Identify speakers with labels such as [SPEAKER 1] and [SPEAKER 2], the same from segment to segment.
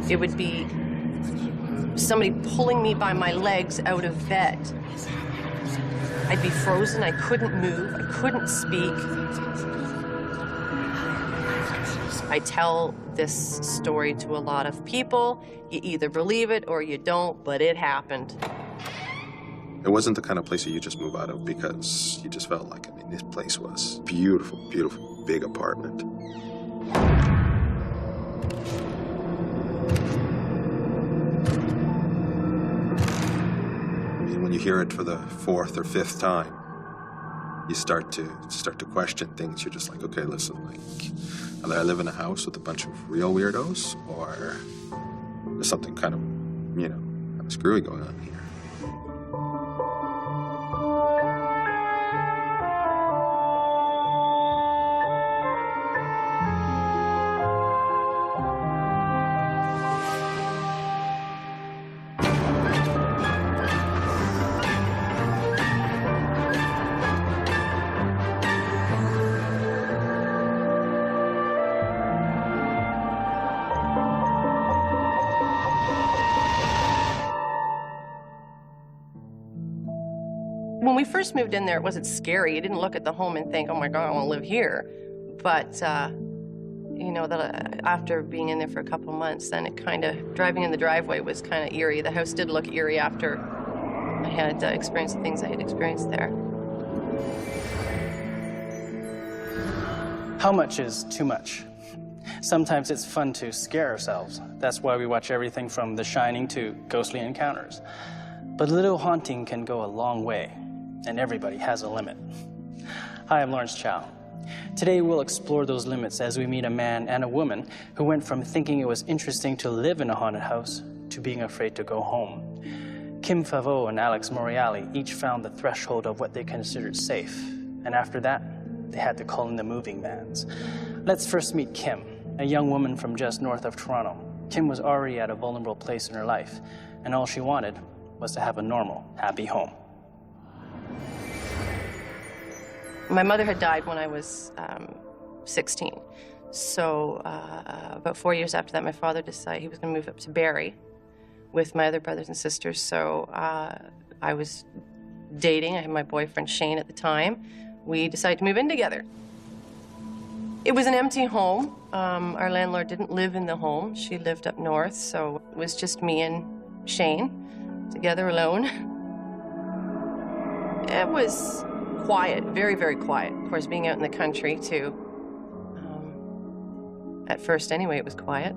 [SPEAKER 1] It would be somebody pulling me by my legs out of bed. I'd be frozen, I couldn't move, I couldn't speak. I tell this story to a lot of people. You either believe it or you don't, but it happened.
[SPEAKER 2] It wasn't the kind of place that you just move out of because you just felt like, I mean, this place was beautiful, beautiful, big apartment. And when you hear it for the fourth or fifth time, you start to question things. You're just like, okay, listen, like, either I live in a house with a bunch of real weirdos, or there's something kind of, you know, kind of screwy going on here.
[SPEAKER 1] When we first moved in there, it wasn't scary. You didn't look at the home and think, oh my God, I want to live here. But, you know, that after being in there for a couple months, then it kind of, driving in the driveway was kind of eerie. The house did look eerie after I had experienced the things I had experienced there.
[SPEAKER 3] How much is too much? Sometimes it's fun to scare ourselves. That's why we watch everything from The Shining to Ghostly Encounters. But a little haunting can go a long way, and everybody has a limit. Hi, I'm Lawrence Chow. Today we'll explore those limits as we meet a man and a woman who went from thinking it was interesting to live in a haunted house to being afraid to go home. Kim Favreau and Alex Moriali each found the threshold of what they considered safe, and after that, they had to call in the moving vans. Let's first meet Kim, a young woman from just north of Toronto. Kim was already at a vulnerable place in her life, and all she wanted was to have a normal, happy home.
[SPEAKER 1] My mother had died when I was 16. So about 4 years after that, my father decided he was going to move up to Barrie with my other brothers and sisters. So I was dating. I had my boyfriend, Shane, at the time. We decided to move in together. It was an empty home. Our landlord didn't live in the home. She lived up north, so it was just me and Shane together alone. It was quiet, very, very quiet. Of course, being out in the country, too. At first, anyway, it was quiet.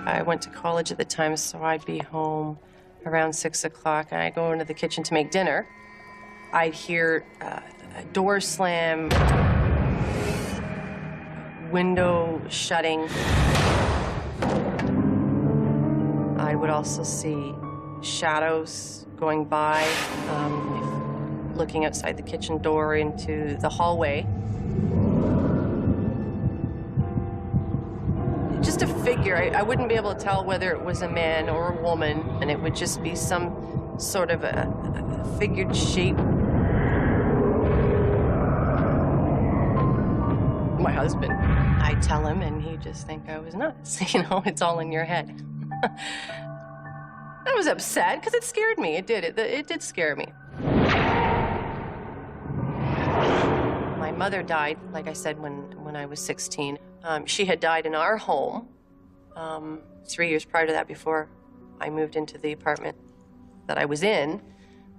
[SPEAKER 1] I went to college at the time, so I'd be home around 6 o'clock, and I'd go into the kitchen to make dinner. I'd hear a door slam, window shutting. I would also see shadows going by, looking outside the kitchen door into the hallway. Just a figure. I wouldn't be able to tell whether it was a man or a woman, and it would just be some sort of a figured shape. My husband, I tell him, and he'd just think I was nuts. You know, it's all in your head. I was upset because it scared me. It did. It did scare me. My mother died, like I said, when I was 16. She had died in our home 3 years prior to that, before I moved into the apartment that I was in.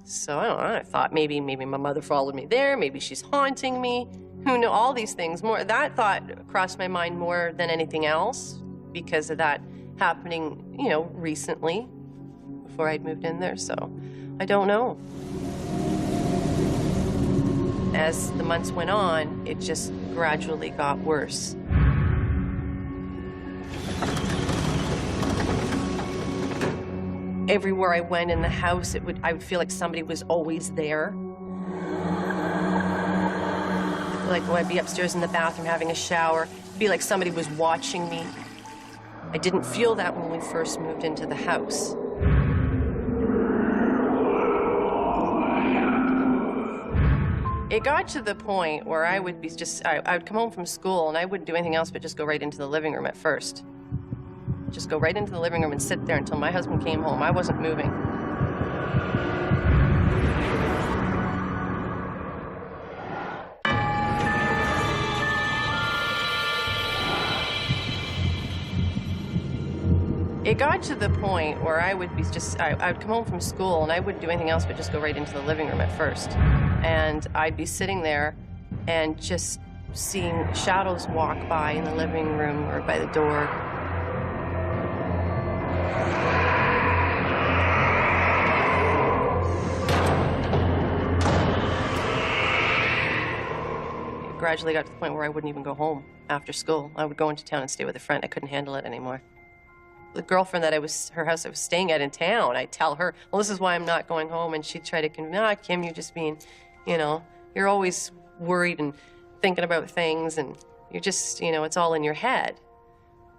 [SPEAKER 1] So I don't know, I thought maybe my mother followed me there, maybe she's haunting me. Who knew? All these things. More that thought crossed my mind more than anything else because of that happening, you know, recently before I'd moved in there. So I don't know. As the months went on, it just gradually got worse. Everywhere I went in the house, I would feel like somebody was always there. Like when I'd be upstairs in the bathroom having a shower, it'd be like somebody was watching me. I didn't feel that when we first moved into the house. It got to the point where I would be I would come home from school and I wouldn't do anything else but just go right into the living room at first. Just go right into the living room and sit there until my husband came home. I wasn't moving. It got to the point where I would be I would come home from school and I wouldn't do anything else but just go right into the living room at first. And I'd be sitting there and just seeing shadows walk by in the living room or by the door. It gradually got to the point where I wouldn't even go home after school. I would go into town and stay with a friend. I couldn't handle it anymore. The girlfriend that her house I was staying at in town, I'd tell her, well, this is why I'm not going home. And she'd try to convince, Kim, you're just being, you're always worried and thinking about things and you're just, it's all in your head.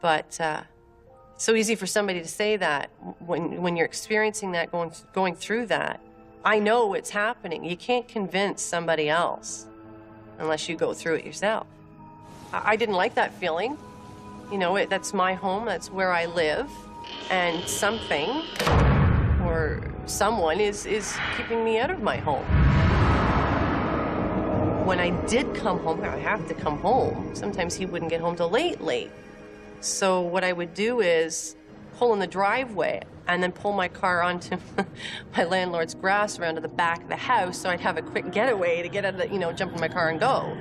[SPEAKER 1] But it's so easy for somebody to say that when you're experiencing that, going through that. I know it's happening. You can't convince somebody else unless you go through it yourself. I didn't like that feeling. That's my home, that's where I live, and something or someone is keeping me out of my home. When I did come home, I have to come home. Sometimes he wouldn't get home till late. So what I would do is pull in the driveway and then pull my car onto my landlord's grass around to the back of the house so I'd have a quick getaway to get out of jump in my car and go.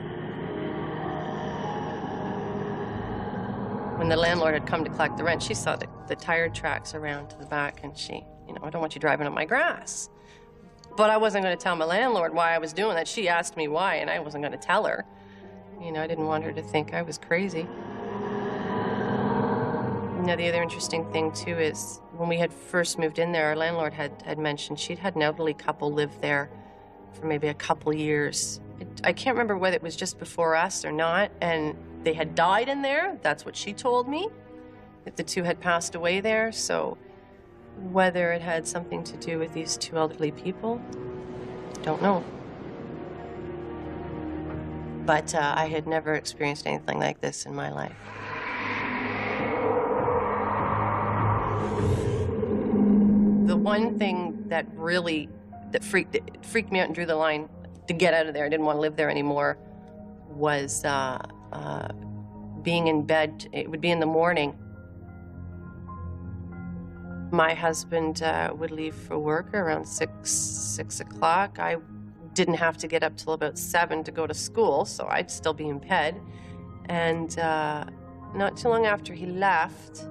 [SPEAKER 1] When the landlord had come to collect the rent, she saw the tire tracks around to the back, and she, I don't want you driving on my grass. But I wasn't going to tell my landlord why I was doing that. She asked me why, and I wasn't going to tell her. I didn't want her to think I was crazy. The other interesting thing, too, is when we had first moved in there, our landlord had mentioned she'd had an elderly couple live there for maybe a couple years. I can't remember whether it was just before us or not, and they had died in there. That's what she told me, that the two had passed away there. So whether it had something to do with these two elderly people, don't know. But I had never experienced anything like this in my life. The one thing that really freaked me out and drew the line to get out of there, I didn't want to live there anymore, was being in bed. It would be in the morning. My husband would leave for work around 6 o'clock. I didn't have to get up till about 7 to go to school, so I'd still be in bed. And not too long after he left,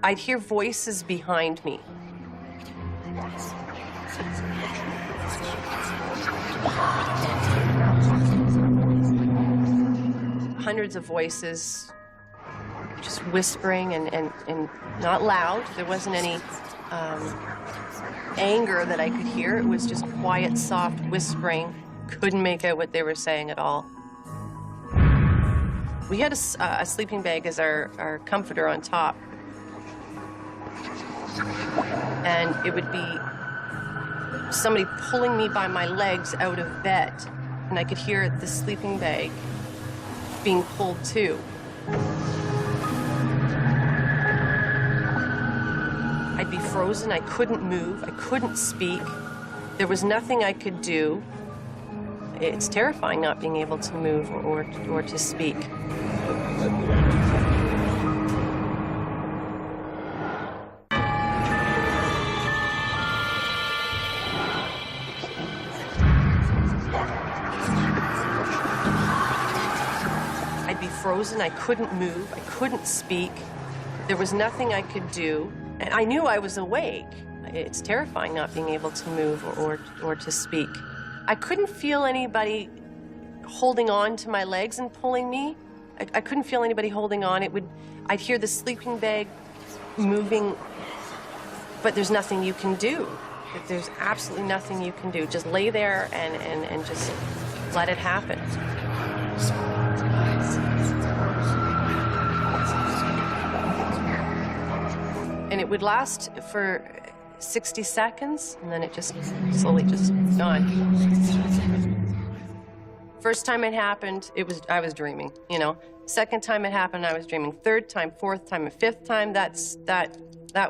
[SPEAKER 1] I'd hear voices behind me. Hundreds of voices, just whispering and not loud. There wasn't any anger that I could hear. It was just quiet, soft whispering. Couldn't make out what they were saying at all. We had a sleeping bag as our comforter on top. And it would be somebody pulling me by my legs out of bed. And I could hear the sleeping bag being pulled too. I'd be frozen, I couldn't move, I couldn't speak. There was nothing I could do. It's terrifying not being able to move or to speak. I'd be frozen, I couldn't move, I couldn't speak. There was nothing I could do. And I knew I was awake. It's terrifying not being able to move or to speak. I couldn't feel anybody holding on to my legs and pulling me. I couldn't feel anybody holding on. I'd hear the sleeping bag moving, but there's nothing you can do. There's absolutely nothing you can do. Just lay there and just let it happen. And it would last for 60 seconds, and then it just slowly just gone. First time it happened, I was dreaming, you know. Second time it happened, I was dreaming. Third time, fourth time, and fifth time, that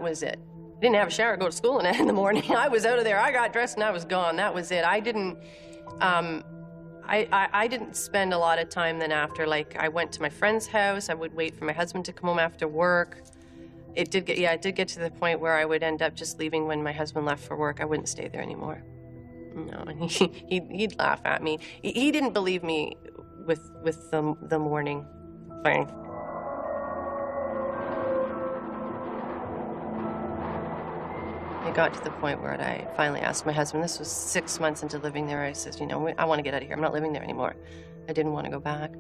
[SPEAKER 1] was it. Didn't have a shower, go to school in the morning. I was out of there. I got dressed and I was gone. That was it. I didn't spend a lot of time then after. Like, I went to my friend's house. I would wait for my husband to come home after work. It did get to the point where I would end up just leaving when my husband left for work. I wouldn't stay there anymore. No, and he'd laugh at me. He didn't believe me with the morning thing. It got to the point where I finally asked my husband, this was 6 months into living there, I said, you know, I want to get out of here. I'm not living there anymore. I didn't want to go back.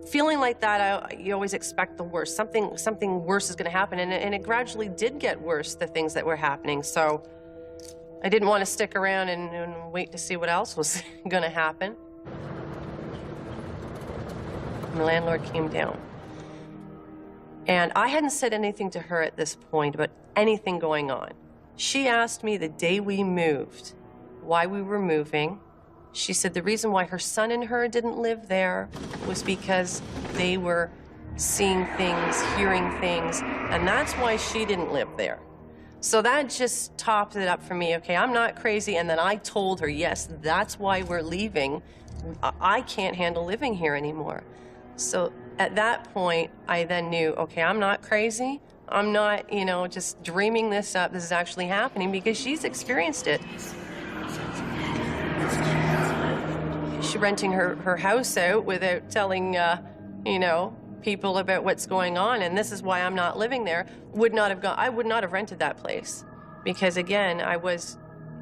[SPEAKER 1] Feeling like that, you always expect the worst. Something worse is going to happen, and it gradually did get worse, the things that were happening. So I didn't want to stick around and wait to see what else was going to happen. And the landlord came down. And I hadn't said anything to her at this point about anything going on. She asked me the day we moved why we were moving. She said the reason why her son and her didn't live there was because they were seeing things, hearing things, and that's why she didn't live there. So that just topped it up for me. Okay, I'm not crazy. And then I told her, yes, that's why we're leaving. I can't handle living here anymore. So at that point, I then knew, okay, I'm not crazy. I'm not, you know, just dreaming this up. This is actually happening because she's experienced it. She's renting her house out without telling, you know, people about what's going on, and this is why I'm not living there. I would not have rented that place because, again, I was,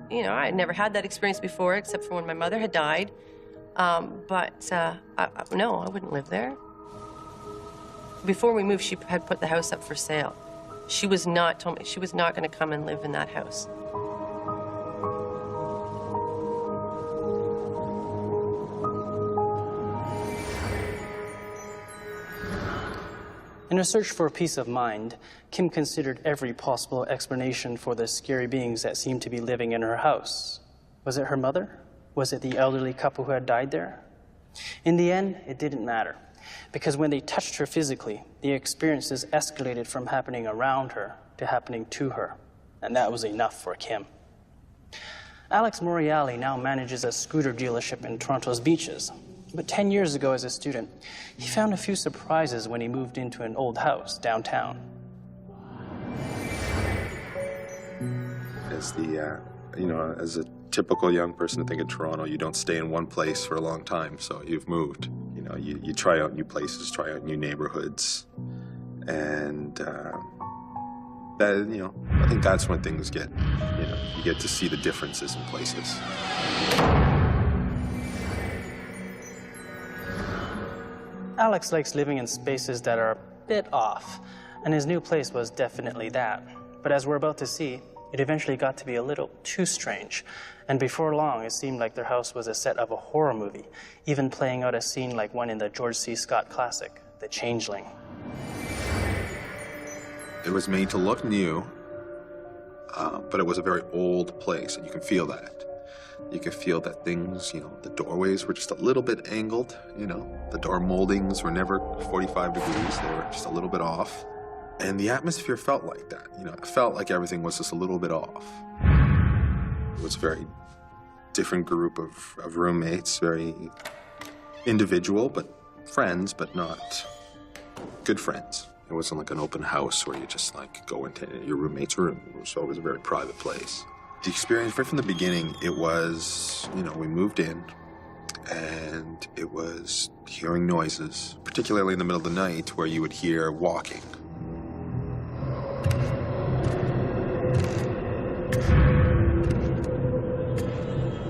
[SPEAKER 1] you know, I had never had that experience before except for when my mother had died. No, I wouldn't live there. Before we moved, she had put the house up for sale. She was not told me she was not going to come and live in that house.
[SPEAKER 3] In her search for peace of mind, Kim considered every possible explanation for the scary beings that seemed to be living in her house. Was it her mother? Was it the elderly couple who had died there? In the end, it didn't matter, because when they touched her physically, the experiences escalated from happening around her to happening to her, and that was enough for Kim. Alex Moriali now manages a scooter dealership in Toronto's beaches. But 10 years ago as a student, he found a few surprises when he moved into an old house downtown.
[SPEAKER 2] As as a typical young person, I think in Toronto, you don't stay in one place for a long time, so you've moved. You know, you try out new places, try out new neighborhoods, and I think that's when things get, you get to see the differences in places.
[SPEAKER 3] Alex likes living in spaces that are a bit off, and his new place was definitely that. But as we're about to see, it eventually got to be a little too strange, and before long, it seemed like their house was a set of a horror movie, even playing out a scene like one in the George C. Scott classic, The Changeling.
[SPEAKER 2] It was made to look new, but it was a very old place, and you can feel that. You could feel that things, the doorways were just a little bit angled, the door moldings were never 45 degrees, they were just a little bit off. And the atmosphere felt like that, it felt like everything was just a little bit off. It was a very different group of roommates, very individual, but friends, but not good friends. It wasn't like an open house where you just go into your roommate's room, so it was a very private place. The experience, right from the beginning, it was, we moved in, and it was hearing noises, particularly in the middle of the night, where you would hear walking.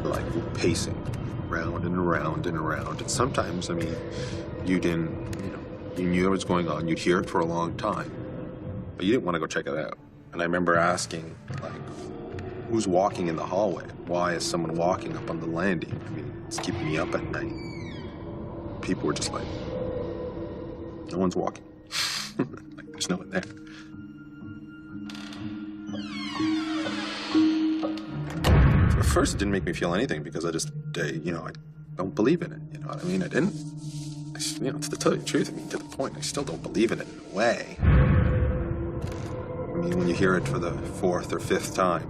[SPEAKER 2] Like pacing round and around and around. And sometimes, you knew what was going on. You'd hear it for a long time, but you didn't want to go check it out. And I remember asking, who's walking in the hallway? Why is someone walking up on the landing? It's keeping me up at night. People were just like, no one's walking. There's no one there. At first, it didn't make me feel anything because I don't believe in it. You know what I mean? I didn't. To tell you the truth, I mean, to the point, I still don't believe in it in a way. I mean, when you hear it for the fourth or fifth time,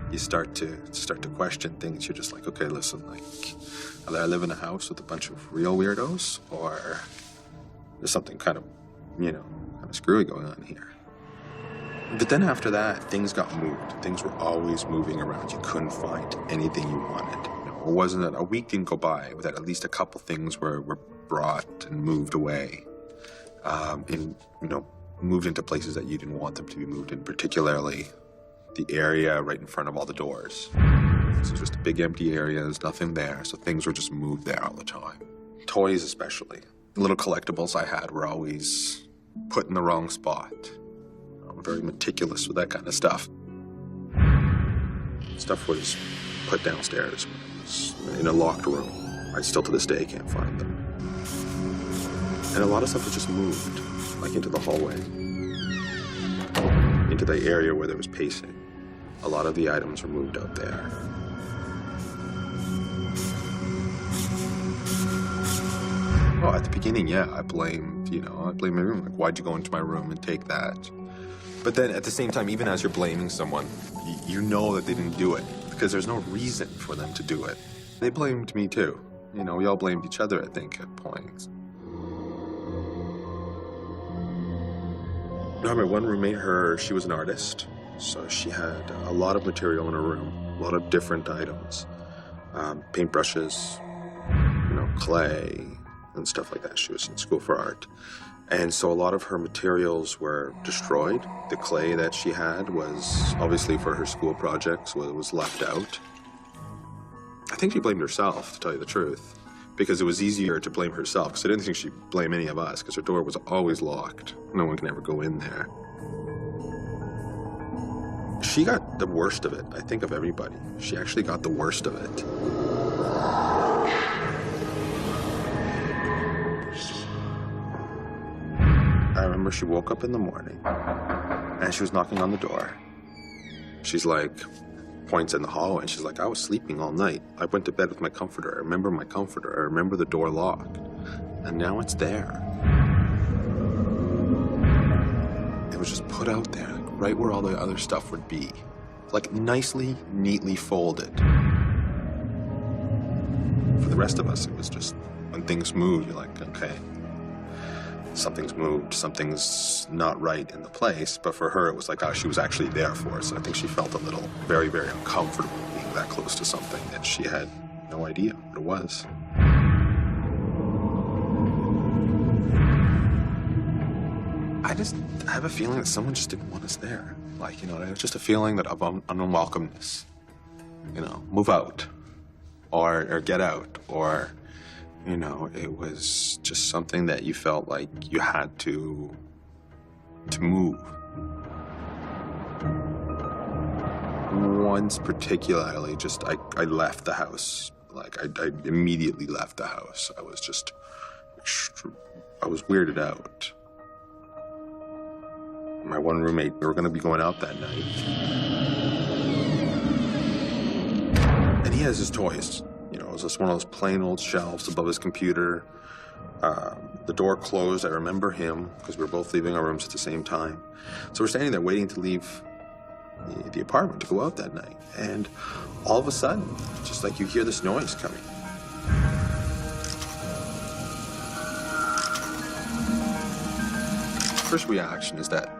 [SPEAKER 2] you start to question things. You're just like, okay, listen, like, either I live in a house with a bunch of real weirdos, or there's something kind of screwy going on here. But then after that, things got moved. Things were always moving around. You couldn't find anything you wanted. It wasn't a week didn't go by without at least a couple things were brought and moved away, moved into places that you didn't want them to be moved in, particularly the area right in front of all the doors. So just a big empty area, there's nothing there, so things were just moved there all the time. Toys especially. The little collectibles I had were always put in the wrong spot. I'm very meticulous with that kind of stuff. Stuff was put downstairs when it was in a locked room. I still to this day can't find them. And a lot of stuff was just moved, like into the hallway, into the area where there was pacing. A lot of the items were moved out there. Oh, at the beginning, yeah, I blamed my room. Like, why'd you go into my room and take that? But then at the same time, even as you're blaming someone, you know that they didn't do it because there's no reason for them to do it. They blamed me too. We all blamed each other, I think, at points. No, my one roommate, she was an artist, so she had a lot of material in her room, a lot of different items, paintbrushes, clay, and stuff like that. She was in school for art. And so a lot of her materials were destroyed. The clay that she had was obviously for her school projects, so it was left out. I think she blamed herself, to tell you the truth, because it was easier to blame herself, because I didn't think she'd blame any of us, because her door was always locked. No one can ever go in there. She got the worst of it, I think, of everybody. She actually got the worst of it. I remember she woke up in the morning, and she was knocking on the door. She's like, points in the hallway, and she's like, I was sleeping all night. I went to bed with my comforter. I remember my comforter. I remember the door locked. And now it's there. It was just put out there, like, right where all the other stuff would be. Like, nicely, neatly folded. For the rest of us, it was just, when things move, you're like, okay, something's moved, something's not right in the place. But for her, it was like, oh, she was actually there for us. And I think she felt a little very, very uncomfortable being that close to something that she had no idea what it was. I have a feeling that someone just didn't want us there. Like, it was just a feeling of unwelcomeness. Move out, or get out, or it was just something that you felt like you had to move. Once particularly, just I left the house. Like, I immediately left the house. I was just, I was weirded out. My one roommate, we were going to be going out that night. And he has his toys. It was just one of those plain old shelves above his computer. The door closed. I remember him because we were both leaving our rooms at the same time. So we're standing there waiting to leave the apartment to go out that night. And all of a sudden, just like you hear this noise coming. First reaction is that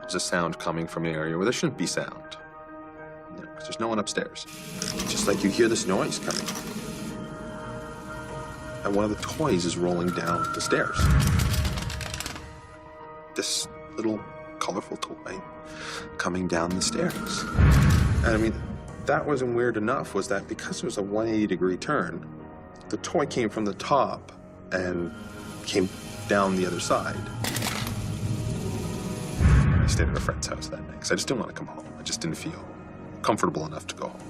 [SPEAKER 2] there's a sound coming from an area where there shouldn't be sound. Because there's no one upstairs. Just like you hear this noise coming. And one of the toys is rolling down the stairs. This little colorful toy coming down the stairs. And that wasn't weird enough, was that because it was a 180-degree turn, the toy came from the top and came down the other side. I stayed at a friend's house that night because I just didn't want to come home. I just didn't feel comfortable enough to go home.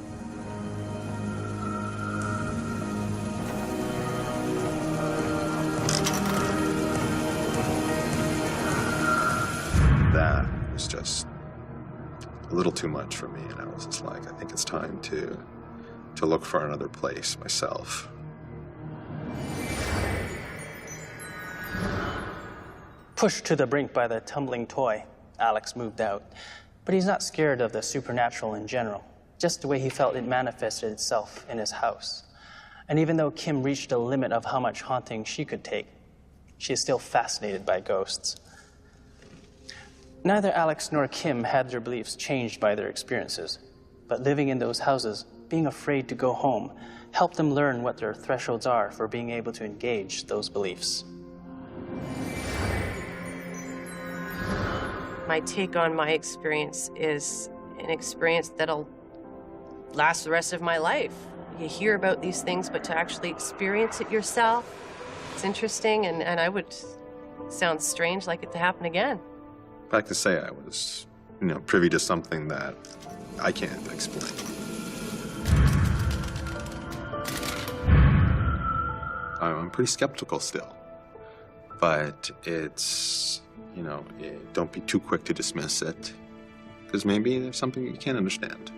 [SPEAKER 2] That was just a little too much for me, and I was just like, I think it's time to look for another place myself.
[SPEAKER 3] Pushed to the brink by the tumbling toy, Alex moved out. But he's not scared of the supernatural in general, just the way he felt it manifested itself in his house. And even though Kim reached a limit of how much haunting she could take, she is still fascinated by ghosts. Neither Alex nor Kim had their beliefs changed by their experiences, but living in those houses, being afraid to go home, helped them learn what their thresholds are for being able to engage those beliefs.
[SPEAKER 1] My take on my experience is an experience that'll last the rest of my life. You hear about these things, but to actually experience it yourself, it's interesting, and I would sound strange like it to happen again.
[SPEAKER 2] I like to say I was, privy to something that I can't explain. I'm pretty skeptical still, but it's, don't be too quick to dismiss it, because maybe there's something you can't understand.